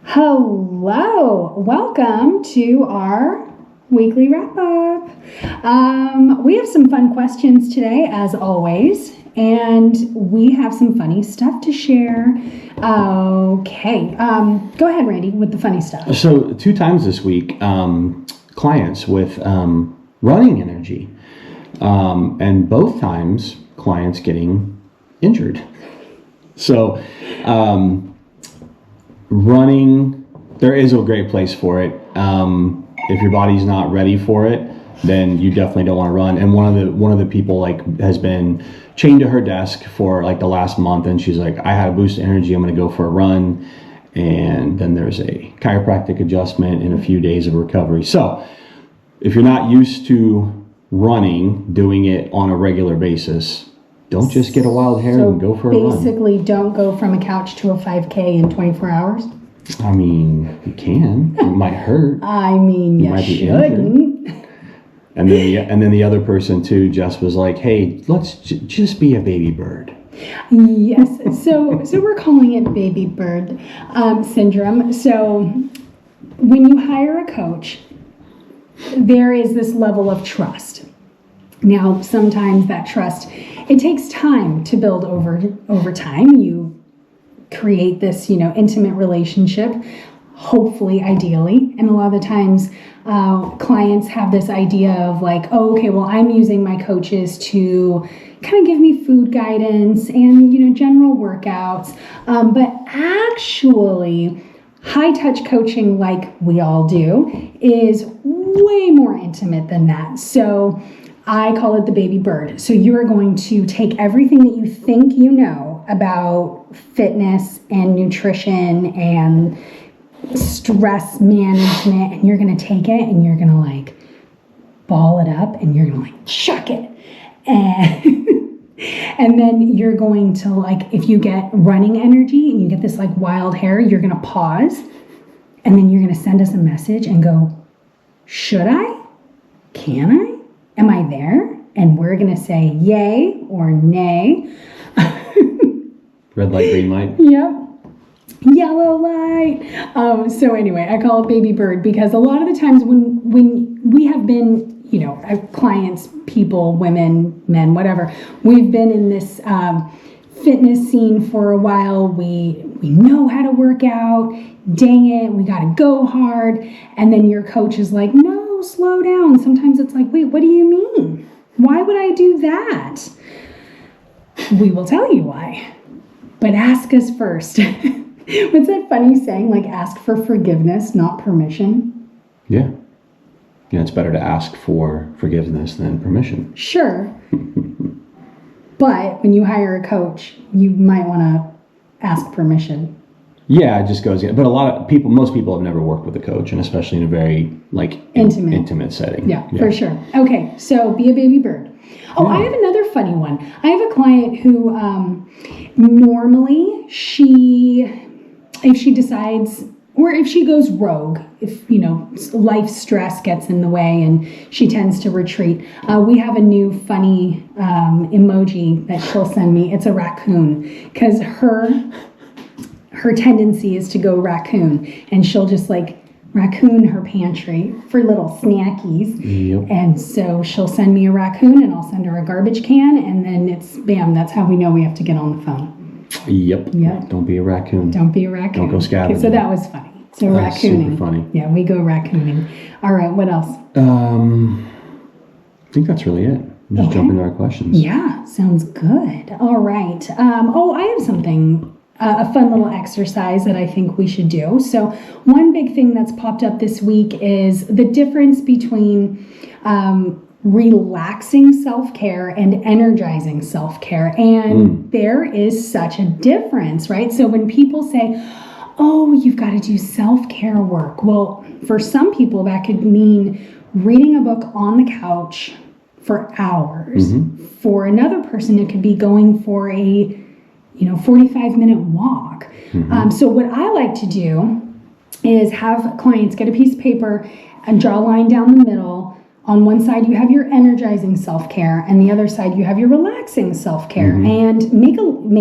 Hello, welcome to our weekly wrap-up. We have some fun questions today, as always, and we have some funny stuff to share. Okay, go ahead, Randy, with the funny stuff. So 2 times this week, clients with running energy, and both times clients getting injured. So running, there is a great place for it. If your body's not ready for it, then you definitely don't want to run. And one of the people has been chained to her desk for the last month, and she's like, I had a boost of energy, I'm going to go for a run. And then there's a chiropractic adjustment and a few days of recovery. So if you're not used to running, doing it on a regular basis, don't just get a wild hair and go for a run. Basically, don't go from a couch to a 5K in 24 hours. I mean, you can. It might hurt. I mean, you might shouldn't. And then the other person too, Jess, was like, "Hey, let's just be a baby bird." Yes. So we're calling it baby bird syndrome. So when you hire a coach, there is this level of trust. Now, sometimes that trust, it takes time to build over time. You create this, intimate relationship, hopefully, ideally. And a lot of the times, clients have this idea of I'm using my coaches to kind of give me food guidance and, general workouts. But actually, high-touch coaching, like we all do, is way more intimate than that. So I call it the baby bird. So you are going to take everything that you think you know about fitness and nutrition and stress management, and you're going to take it and you're going to ball it up and you're going to chuck it. And then you're going to if you get running energy and you get this wild hair, you're going to pause and then you're going to send us a message and go, should I? Can I? Am I there? And we're going to say yay or nay. Red light, green light. Yep. Yellow light. So anyway, I call it baby bird because a lot of the times when we have been, clients, people, women, men, whatever, we've been in this fitness scene for a while. We know how to work out. Dang it, we got to go hard. And then your coach is like, no, slow down. Sometimes it's like, wait, what do you mean? Why would I do that? We will tell you why. But ask us first. What's that funny saying? Ask for forgiveness, not permission. Yeah. Yeah, it's better to ask for forgiveness than permission. Sure. But when you hire a coach, you might want to ask permission. Yeah, it just goes. But most people have never worked with a coach, and especially in a very intimate setting. Yeah, for sure. Okay, so be a baby bird. Oh, yeah. I have another funny one. I have a client who normally if she decides, or if she goes rogue, if life stress gets in the way and she tends to retreat, we have a new funny emoji that she'll send me. It's a raccoon, because her tendency is to go raccoon, and she'll just raccoon her pantry for little snackies. Yep. And so she'll send me a raccoon and I'll send her a garbage can, and then it's bam, that's how we know we have to get on the phone. Yep. Don't be a raccoon. Don't be a raccoon. Don't go scavenging. Okay, so that was funny. So That's raccooning. super funny. Yeah, we go raccooning. All right, what else? I think that's really it. Just jump into our questions. Yeah, sounds good. All right. I have something, a fun little exercise that I think we should do. So one big thing that's popped up this week is the difference between relaxing self-care and energizing self-care. And there is such a difference, right? So when people say, oh, you've got to do self-care work. Well, for some people that could mean reading a book on the couch for hours. Mm-hmm. For another person, it could be going for a 45-minute walk. Mm-hmm. So what I like to do is have clients get a piece of paper and draw a line down the middle. On one side, you have your energizing self-care, and the other side, you have your relaxing self-care. Mm-hmm. And make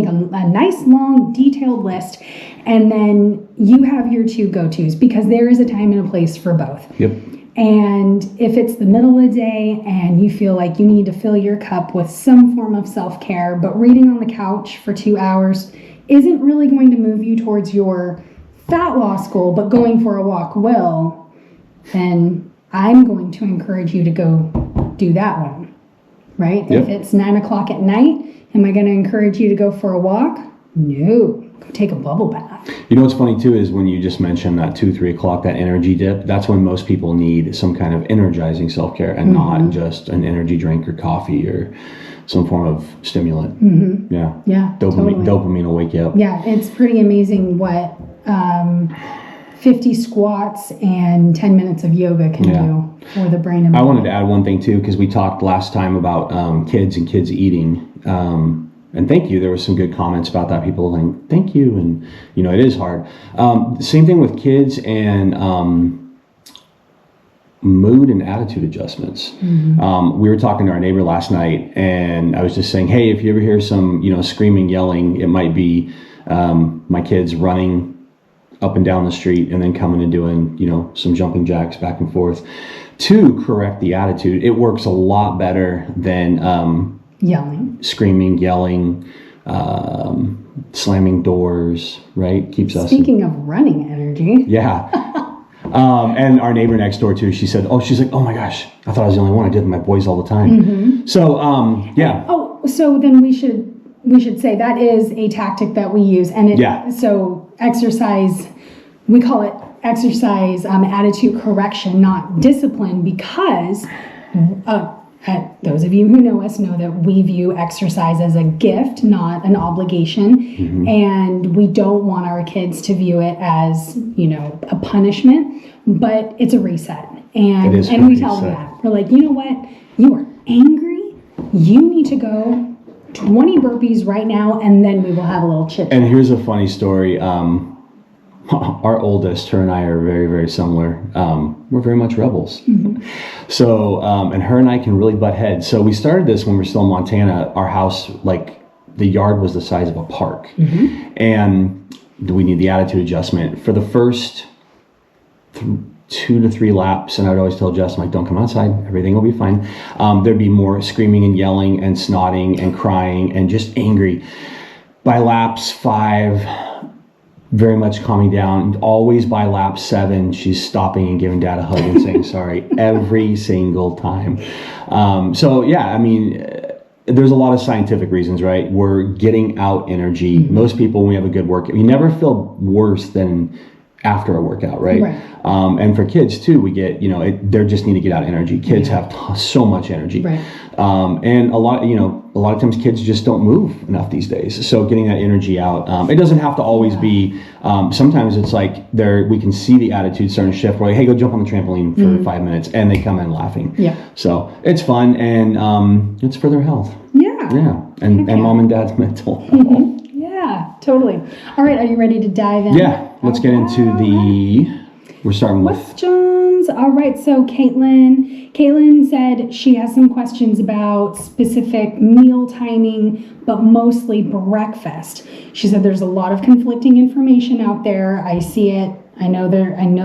a nice, long, detailed list, And then you have your two go-tos, because there is a time and a place for both. Yep. And if it's the middle of the day and you feel like you need to fill your cup with some form of self-care, but reading on the couch for 2 hours isn't really going to move you towards your fat loss goal, but going for a walk will, then I'm going to encourage you to go do that one, right? Yep. If it's 9 o'clock at night, am I going to encourage you to go for a walk? No. Go take a bubble bath. You know what's funny too is when you just mentioned that 2-3 o'clock, that energy dip, that's when most people need some kind of energizing self-care and not just an energy drink or coffee or some form of stimulant. Yeah. Yeah, totally. Dopamine will wake you up. Yeah, it's pretty amazing what 50 squats and 10 minutes of yoga can do for the brain and body. I wanted to add one thing too, because we talked last time about kids and kids eating. And thank you. There was some good comments about that. People saying thank you, and it is hard. Same thing with kids and mood and attitude adjustments. We were talking to our neighbor last night, and I was just saying, hey, if you ever hear some screaming, yelling, it might be my kids running up and down the street and then coming and doing some jumping jacks back and forth to correct the attitude. It works a lot better than screaming, yelling, slamming doors, right? Keeps us. Speaking of running energy. Yeah. And our neighbor next door too, she's like, oh my gosh, I thought I was the only one. I did it with my boys all the time. So, yeah. Oh, so then we should say that is a tactic that we use. And so exercise, we call it exercise attitude correction, not discipline, because those of you who know us know that we view exercise as a gift, not an obligation. And we don't want our kids to view it as, a punishment, but it's a reset. And we tell them that. We're like, you know what? You are angry. You need to go 20 burpees right now, and then we will have a little chit. And here's a funny story. Our oldest, her and I are very, very similar. We're very much rebels. So, and her and I can really butt heads. So we started this when we were still in Montana. Our house, the yard was the size of a park. And we need the attitude adjustment. For the first 2 to 3 laps, and I would always tell Justin, don't come outside, everything will be fine. There'd be more screaming and yelling and snotting and crying and just angry. By laps 5, very much calming down. Always by lap 7, she's stopping and giving Dad a hug and saying sorry every single time. There's a lot of scientific reasons, right? We're getting out energy. Most people, when we have a good workout, you never feel worse than after a workout, right? And for kids too, we get, they just need to get out energy. Kids have so much energy. And a lot of times kids just don't move enough these days. So getting that energy out, it doesn't have to always be, sometimes it's like we can see the attitude starting to shift. We're like, hey, go jump on the trampoline for 5 minutes, and they come in laughing. So it's fun, and it's for their health. And mom and dad's mental health. Yeah, totally. All right, are you ready to dive in? Yeah, let's get into we're starting with questions. All right, so Caitlin said she has some questions about specific meal timing, but mostly breakfast. She said there's a lot of conflicting information out there. I see it. I know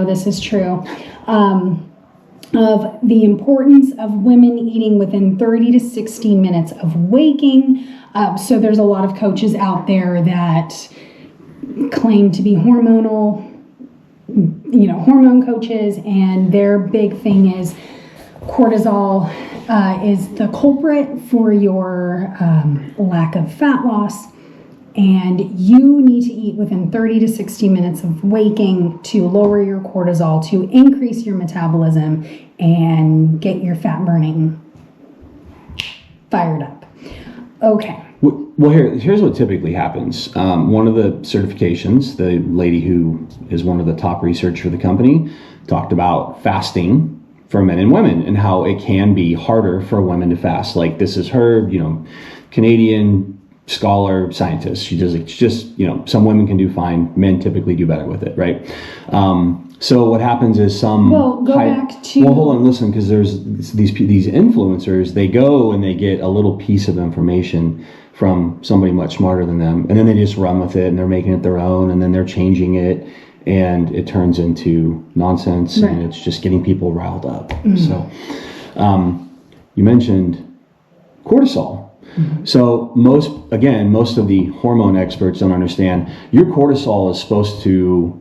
this is true. Of the importance of women eating within 30 to 60 minutes of waking. So there's a lot of coaches out there that claim to be hormonal coaches, and their big thing is cortisol is the culprit for your lack of fat loss, and you need to eat within 30 to 60 minutes of waking to lower your cortisol, to increase your metabolism and get your fat burning fired up. Okay. Well, here's what typically happens. One of the certifications, the lady who is one of the top researchers for the company, talked about fasting for men and women and how it can be harder for women to fast. Like, this is her, Canadian scholar scientist. She does, it's just, some women can do fine. Men typically do better with it, right? So what happens is hold on, listen, because there's these influencers, they go and they get a little piece of information from somebody much smarter than them, and then they just run with it and they're making it their own, and then they're changing it, and it turns into nonsense, and it's just getting people riled up. So you mentioned cortisol. So most of the hormone experts don't understand your cortisol is supposed to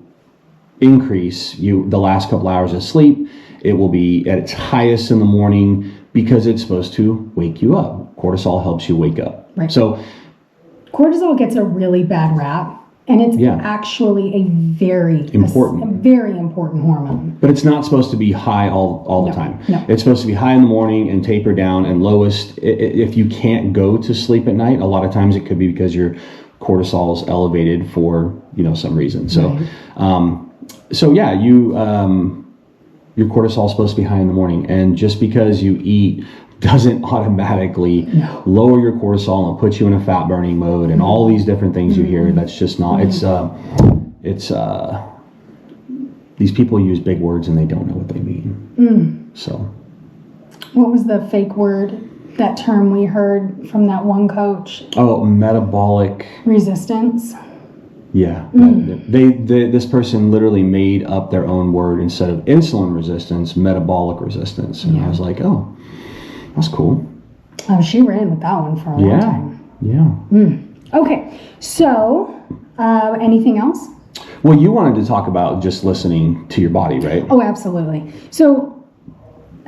increase the last couple hours of sleep. It will be at its highest in the morning because it's supposed to wake you up. Cortisol helps you wake up. Right. So cortisol gets a really bad rap, and it's actually a very important hormone. But it's not supposed to be high all the time. No. It's supposed to be high in the morning and taper down, and lowest if you can't go to sleep at night. A lot of times it could be because your cortisol is elevated for some reason. So your cortisol is supposed to be high in the morning, and just because you eat doesn't automatically lower your cortisol and put you in a fat burning mode and all these different things you hear. That's just not. It's these people use big words and they don't know what they mean. So, what was the fake word? That term we heard from that one coach? Oh, metabolic resistance. Yeah, this person literally made up their own word. Instead of insulin resistance, metabolic resistance, and I was like, oh. That's cool. Oh, she ran with that one for a long time. Yeah. Okay. So, anything else? Well, you wanted to talk about just listening to your body, right? Oh, absolutely. So,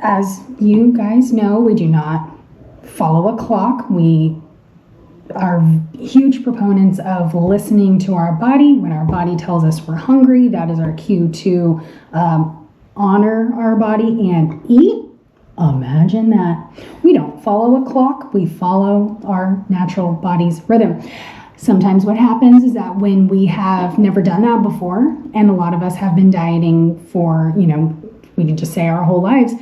as you guys know, we do not follow a clock. We are huge proponents of listening to our body. When our body tells us we're hungry, that is our cue to honor our body and eat. Imagine that. We don't follow a clock. We follow our natural body's rhythm. Sometimes what happens is that when we have never done that before, and a lot of us have been dieting for, we could just say our whole lives,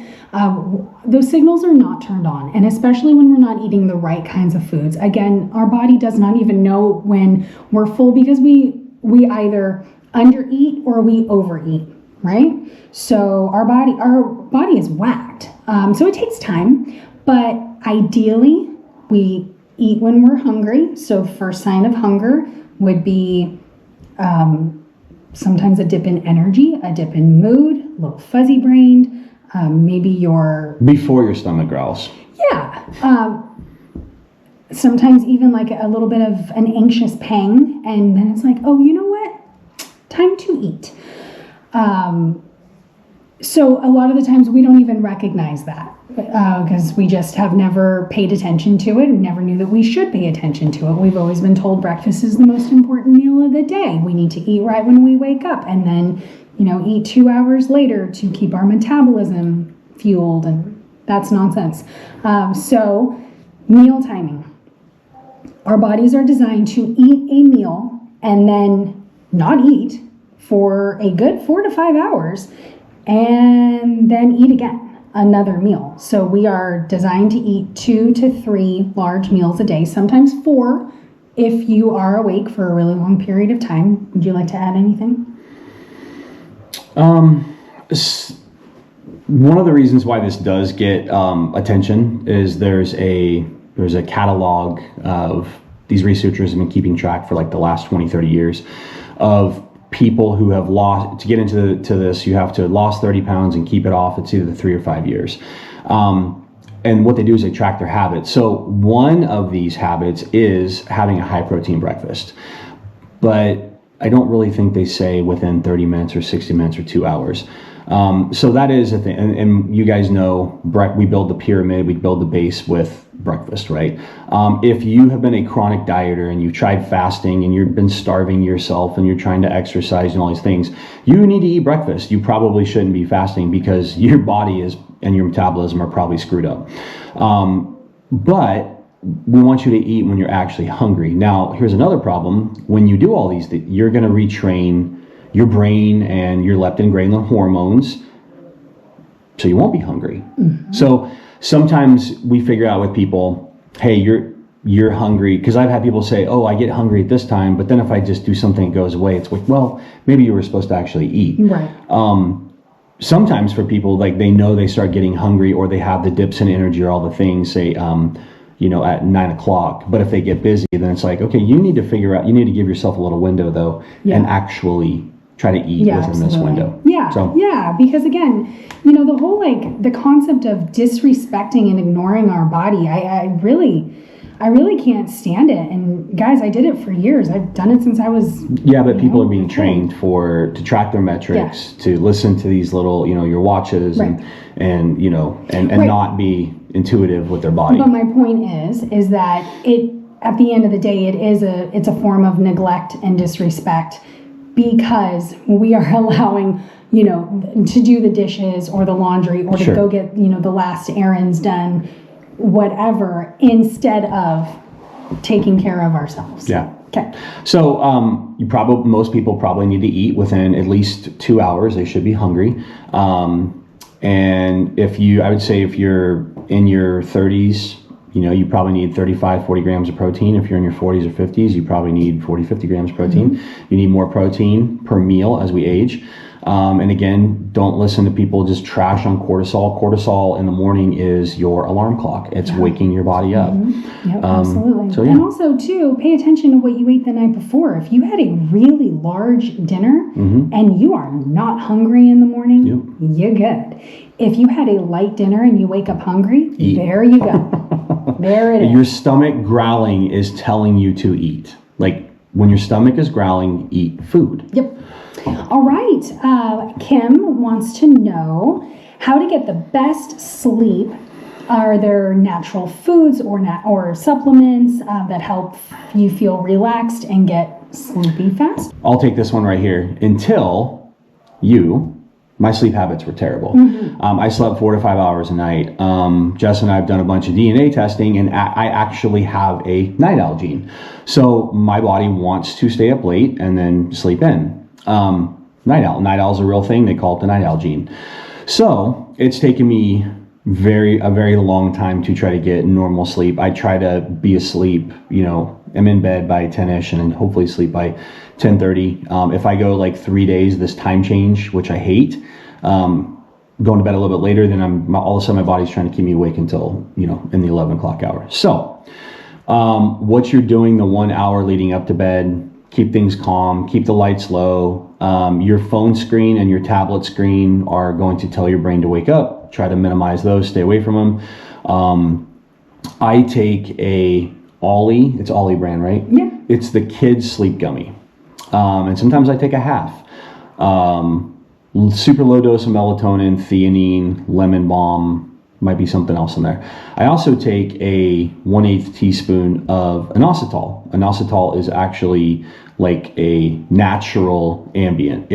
those signals are not turned on. And especially when we're not eating the right kinds of foods. Again, our body does not even know when we're full because we either undereat or we overeat, right? So our body is whacked. So it takes time, but ideally we eat when we're hungry. So the first sign of hunger would be sometimes a dip in energy, a dip in mood, a little fuzzy brained, maybe before your stomach growls. Yeah. Sometimes even like a little bit of an anxious pang, and then it's like, oh, you know what? Time to eat. So a lot of the times we don't even recognize that because we just have never paid attention to it and never knew that we should pay attention to it. We've always been told breakfast is the most important meal of the day. We need to eat right when we wake up and then, eat 2 hours later to keep our metabolism fueled, and that's nonsense. So meal timing. Our bodies are designed to eat a meal and then not eat for a good 4 to 5 hours and then eat again, another meal. So we are designed to eat 2 to 3 large meals a day, sometimes 4 if you are awake for a really long period of time. Would you like to add anything? One of the reasons why this does get attention is there's a catalog of these researchers have been keeping track for like the last 20, 30 years of people who have lost, to get into this, you have to have lost 30 pounds and keep it off. It's either 3 or 5 years. And what they do is they track their habits. So one of these habits is having a high protein breakfast. But I don't really think they say within 30 minutes or 60 minutes or 2 hours. So that is a thing. And you guys know, we build the pyramid, we build the base with breakfast, right? If you have been a chronic dieter and you've tried fasting and you've been starving yourself and you're trying to exercise and all these things, you need to eat breakfast. You probably shouldn't be fasting because your body and your metabolism are probably screwed up. But we want you to eat when you're actually hungry. Now, here's another problem. When you do all these things, you're going to retrain your brain and your leptin, ghrelin hormones, so you won't be hungry. Mm-hmm. So sometimes we figure out with people, hey, you're hungry, because I've had people say, oh, I get hungry at this time, but then if I just do something, it goes away. It's like, well, maybe you were supposed to actually eat. Right. Sometimes for people, like they know they start getting hungry or they have the dips in energy or all the things, say, at 9 o'clock. But if they get busy, then it's like, okay, you need to give yourself a little window though, and actually try to eat within this window. Yeah, because again, the whole the concept of disrespecting and ignoring our body, I really can't stand it. And guys, I did it for years. I've done it since I was but people are being trained to track their metrics, to listen to these little your watches, and not be intuitive with their body. But my point is that at the end of the day, it's a form of neglect and disrespect, because we are allowing to do the dishes or the laundry or to go get the last errands done, whatever, instead of taking care of ourselves. Yeah. Okay. So most people probably need to eat within at least 2 hours. They should be hungry. And I would say if you're in your 30s, you probably need 35, 40 grams of protein. If you're in your 40s or 50s, you probably need 40, 50 grams of protein. You need more protein per meal as we age. And again, don't listen to people just trash on cortisol. Cortisol in the morning is your alarm clock. It's waking your body up. Yep, absolutely. So, and also, too, pay attention to what you ate the night before. If you had a really large dinner and you are not hungry in the morning, you're good. If you had a light dinner and you wake up hungry, there you go. There it is. Your stomach growling is telling you to eat. Like when your stomach is growling, eat food. Yep. All right. Kim wants to know how to get the best sleep. Are there natural foods or supplements that help you feel relaxed and get sleepy fast? I'll take this one right here. Until my sleep habits were terrible. I slept 4 to 5 hours a night. Jess and I have done a bunch of DNA testing, and I actually have a night owl gene. So my body wants to stay up late and then sleep in. Night owl is a real thing. They call it the night owl gene. So it's taken me a very long time to try to get normal sleep. I try to be asleep, I'm in bed by 10ish and then hopefully sleep by 10:30. If I go like 3 days, this time change, which I hate, going to bed a little bit later, then all of a sudden my body's trying to keep me awake until, in the 11 o'clock hour. So what you're doing the 1 hour leading up to bed, keep things calm, keep the lights low. Your phone screen and your tablet screen are going to tell your brain to wake up. Try to minimize those, stay away from them. I take a Ollie, it's Ollie brand, right? Yeah. It's the kids sleep gummy. And sometimes I take a half. Super low dose of melatonin, theanine, lemon balm, might be something else in there. I also take a 1/8 teaspoon of inositol. Inositol is actually like a natural ambient.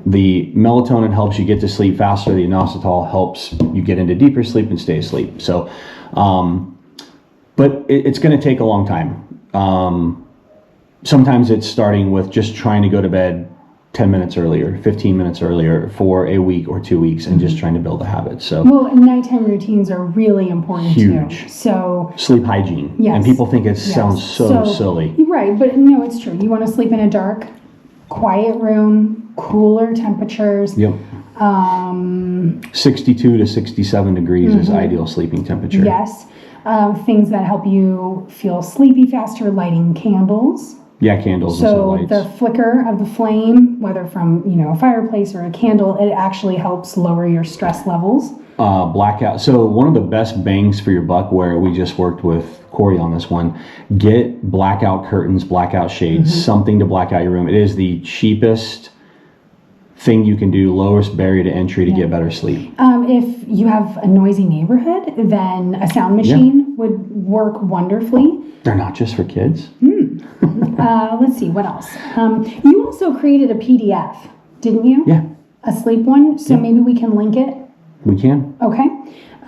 The melatonin helps you get to sleep faster. The inositol helps you get into deeper sleep and stay asleep. So, but it's going to take a long time. Sometimes it's starting with just trying to go to bed 10 minutes earlier, 15 minutes earlier for a week or 2 weeks, and just trying to build a habit. So, and nighttime routines are really important huge. Too. So sleep hygiene. Yes. And people think it sounds so silly. Right, but no, it's true. You want to sleep in a dark, quiet room, cooler temperatures. Yep. 62 to 67 degrees is ideal sleeping temperature. Yes. Things that help you feel sleepy faster, lighting candles. Yeah, candles. So and the flicker of the flame, whether from a fireplace or a candle, it actually helps lower your stress levels. Blackout. So one of the best bangs for your buck, where we just worked with Corey on this one, get blackout curtains, blackout shades, something to black out your room. It is the cheapest thing you can do, lowest barrier to entry to get better sleep. If you have a noisy neighborhood, then a sound machine would work wonderfully. They're not just for kids. Let's see, what else? You also created a PDF, didn't you? Yeah. A sleep one, so maybe we can link it. We can. Okay.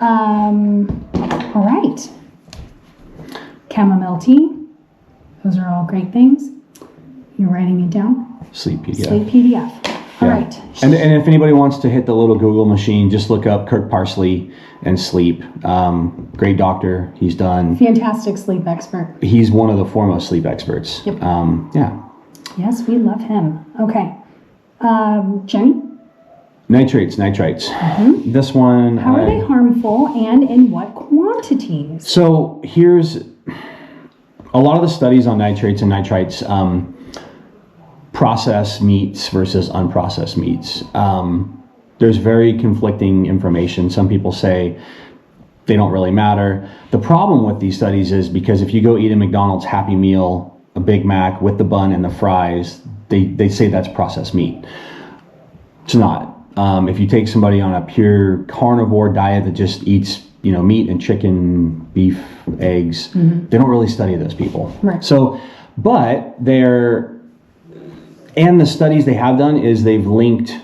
All right. Chamomile tea. Those are all great things. You're writing it down? Sleep PDF. Sleep PDF. All right. And if anybody wants to hit the little Google machine, just look up Kirk Parsley and sleep. Great doctor. He's done. Fantastic sleep expert. He's one of the foremost sleep experts. Yep. Yeah. Yes, we love him. Okay. Jenny? Nitrates. This one. How are they harmful? harmful and in what quantities? So here's a lot of the studies on nitrates and nitrites, processed meats versus unprocessed meats. There's very conflicting information. Some people say they don't really matter. The problem with these studies is because if you go eat a McDonald's Happy Meal, a Big Mac with the bun and the fries, they say that's processed meat. It's not. If you take somebody on a pure carnivore diet that just eats, meat and chicken, beef, eggs, they don't really study those people. Right. So, but and the studies they have done is they've linked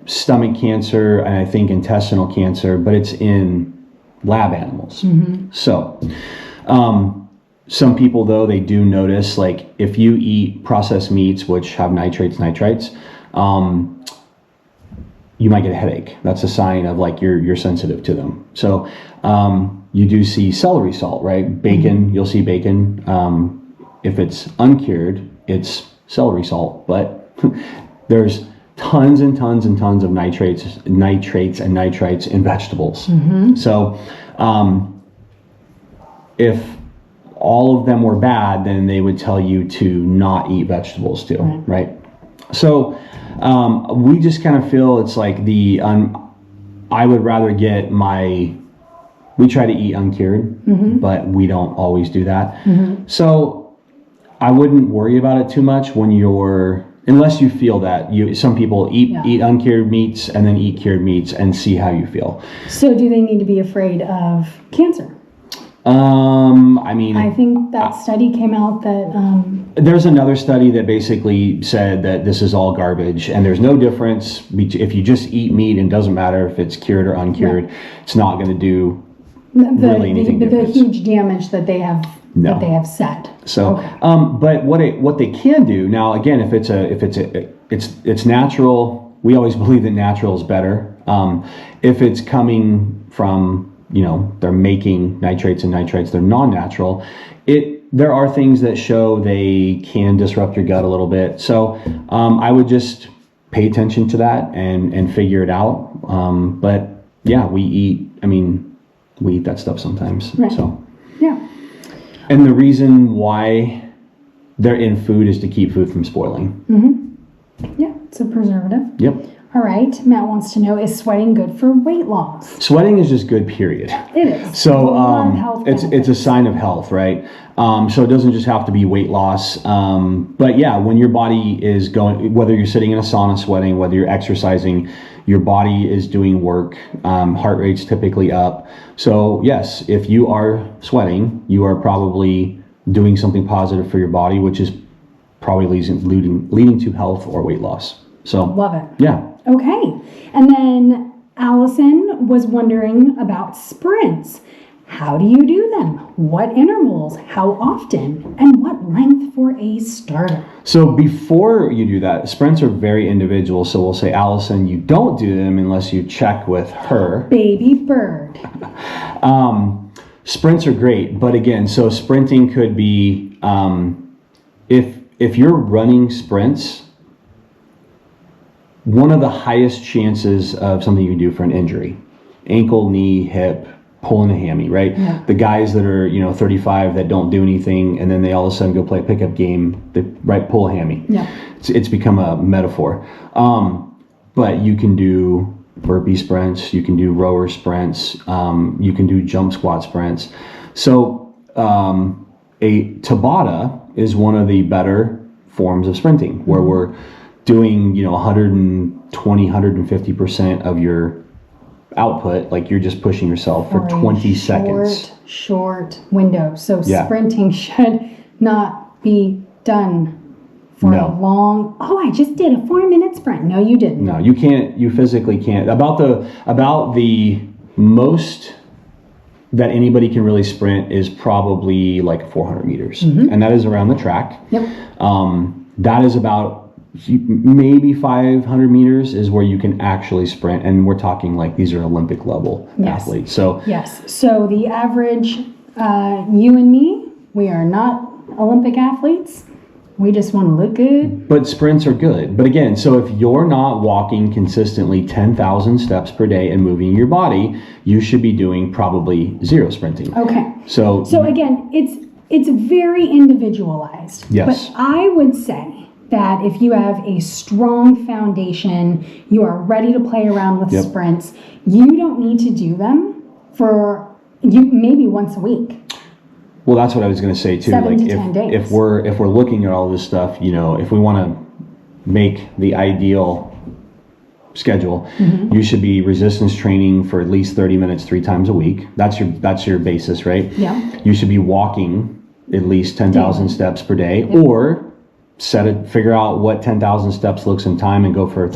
stomach cancer and I think intestinal cancer, but it's in lab animals. So, some people though, they do notice, like if you eat processed meats, which have nitrates, you might get a headache. That's a sign of like you're sensitive to them. So you do see celery salt, right? Bacon, you'll see bacon. If it's uncured, it's celery salt, but there's tons and tons and tons of nitrates and nitrites in vegetables. So if all of them were bad, then they would tell you to not eat vegetables too, right? So we just kind of feel it's like I would rather get we try to eat uncured, but we don't always do that. So I wouldn't worry about it too much unless you feel that some people eat uncured meats and then eat cured meats and see how you feel. So do they need to be afraid of cancer? I think that study came out that there's another study that basically said that this is all garbage and there's no difference if you just eat meat, and doesn't matter if it's cured or uncured. It's not going to do really anything different. The huge damage that they have set. So, but what they can do now, again, if it's natural, we always believe that natural is better. If it's coming from they're making nitrates and nitrites, they're non-natural. There are things that show they can disrupt your gut a little bit. So I would just pay attention to that and figure it out. But yeah, we eat that stuff sometimes. Right. So yeah. And the reason why they're in food is to keep food from spoiling. Yeah, it's a preservative. Yep. All right, Matt wants to know, is sweating good for weight loss? Sweating is just good, period. It is. So it's a sign of health, right? So it doesn't just have to be weight loss. But yeah, when your body is whether you're sitting in a sauna sweating, whether you're exercising, your body is doing work. Heart rate's typically up. So yes, if you are sweating, you are probably doing something positive for your body, which is probably leading to health or weight loss. So love it. Yeah. Okay. And then Allison was wondering about sprints. How do you do them? What intervals? How often? And what length for a starter? So before you do that, sprints are very individual. So we'll say, Allison, you don't do them unless you check with her. Baby bird. Sprints are great. But again, so sprinting could be, if you're running sprints, one of the highest chances of something you can do for an injury, ankle, knee, hip, pulling a hammy, right? Yeah. The guys that are 35 that don't do anything, and then they all of a sudden go play a pickup game, they pull a hammy. Yeah. It's become a metaphor. But you can do burpee sprints, you can do rower sprints, you can do jump squat sprints. So a Tabata is one of the better forms of sprinting, where we're doing 120, 150% of your output, like you're just pushing yourself for 20 seconds. Short window. So sprinting should not be done for a long. Oh, I just did a 4-minute sprint. No, you didn't. No, you can't. You physically can't. About the most that anybody can really sprint is probably like 400 meters, and that is around the track. Yep. That is about maybe 500 meters is where you can actually sprint, and we're talking like these are Olympic level athletes. So so the average, you and me, we are not Olympic athletes, We just want to look good. But sprints are good. But again, so if you're not walking consistently 10,000 steps per day and moving your body, you should be doing probably 0 sprinting. Okay. So again, it's very individualized. Yes. But I would say that if you have a strong foundation, you are ready to play around with sprints, you don't need to do them for maybe once a week. Well, that's what I was going to say too. 7 to Like 10 days. if we're looking at all this stuff, if we want to make the ideal schedule, you should be resistance training for at least 30 minutes 3 times a week. That's your basis, right? Yeah. You should be walking at least 10,000 steps per day, or figure out what 10,000 steps looks in time and go for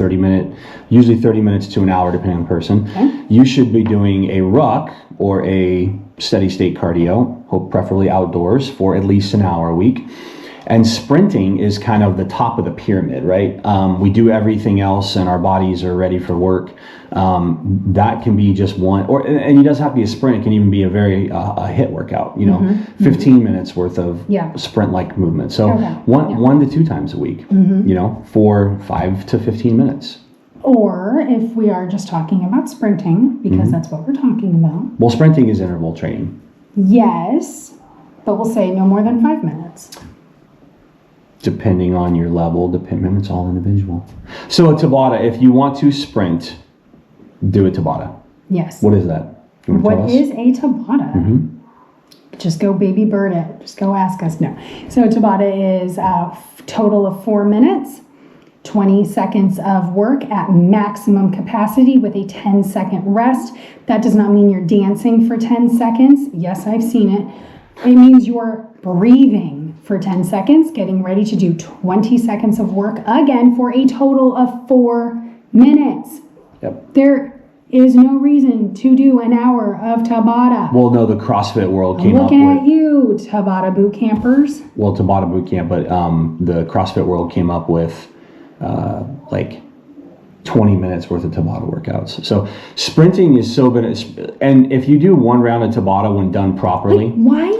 usually 30 minutes to an hour, depending on the person. Okay. You should be doing a ruck or a steady state cardio, preferably outdoors, for at least an hour a week. And sprinting is kind of the top of the pyramid, right? We do everything else and our bodies are ready for work. That can be just one, and it doesn't have to be a sprint. It can even be a very a HIIT workout, 15 minutes worth of sprint-like movement. So 1 to 2 times a week, for 5 to 15 minutes. Or if we are just talking about sprinting, because that's what we're talking about. Well, sprinting is interval training. Yes, but we'll say no more than 5 minutes. Depending on your level, it's all individual. So a Tabata, if you want to sprint, do a Tabata. Yes. What is that? You want to tell What us? is a Tabata? Just go baby bird it. Just go ask us. No. So a Tabata is a total of 4 minutes, 20 seconds of work at maximum capacity with a 10-second rest. That does not mean you're dancing for 10 seconds. Yes, I've seen it. It means you're breathing for 10 seconds, getting ready to do 20 seconds of work again for a total of 4 minutes. Yep. There is no reason to do an hour of Tabata. Well, no, the CrossFit world came up with... Looking at you, Tabata boot campers. Well, Tabata boot camp, but the CrossFit world came up with 20 minutes worth of Tabata workouts. So sprinting is so good. And if you do 1 round of Tabata when done properly... Why?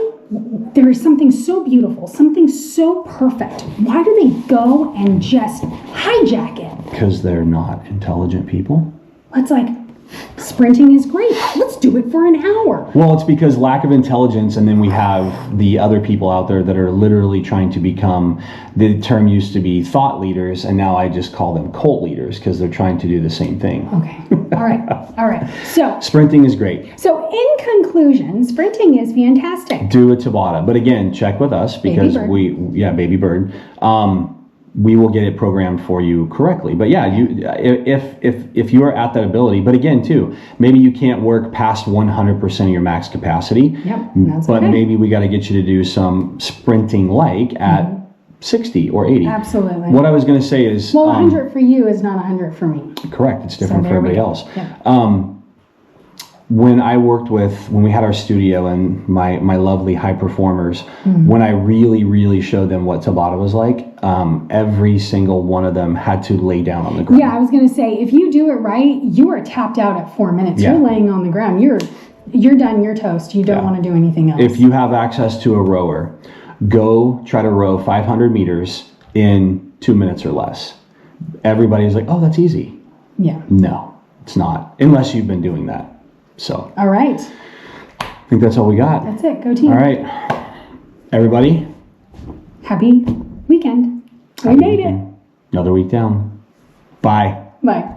There is something so beautiful, something so perfect. Why do they go and just hijack it? Because they're not intelligent people. It's like, sprinting is great. Let's do it for an hour. Well, it's because lack of intelligence, and then we have the other people out there that are literally trying to become, the term used to be thought leaders, and now I just call them cult leaders because they're trying to do the same thing. Okay. All right. So sprinting is great. So in conclusion, sprinting is fantastic. Do a Tabata. But again, check with us because Baby Bird. We will get it programmed for you correctly. But yeah, if you are at that ability, but again too, maybe you can't work past 100% of your max capacity. Yep, but maybe we got to get you to do some sprinting at 60 or 80. Absolutely. What I was going to say is... Well, 100 for you is not 100 for me. Correct. It's different for everybody else. Yep. When we had our studio and my lovely high performers, when I really showed them what Tabata was like, every single one of them had to lay down on the ground. Yeah, I was going to say, if you do it right, you are tapped out at 4 minutes. Yeah. You're laying on the ground. You're done. You're toast. You don't want to do anything else. If you have access to a rower, go try to row 500 meters in 2 minutes or less. Everybody's like, oh, that's easy. Yeah. No, it's not, unless you've been doing that. So. All right. I think that's all we got. That's it. Go team. All right. Everybody. Happy weekend. We made it. Another week down. Bye. Bye.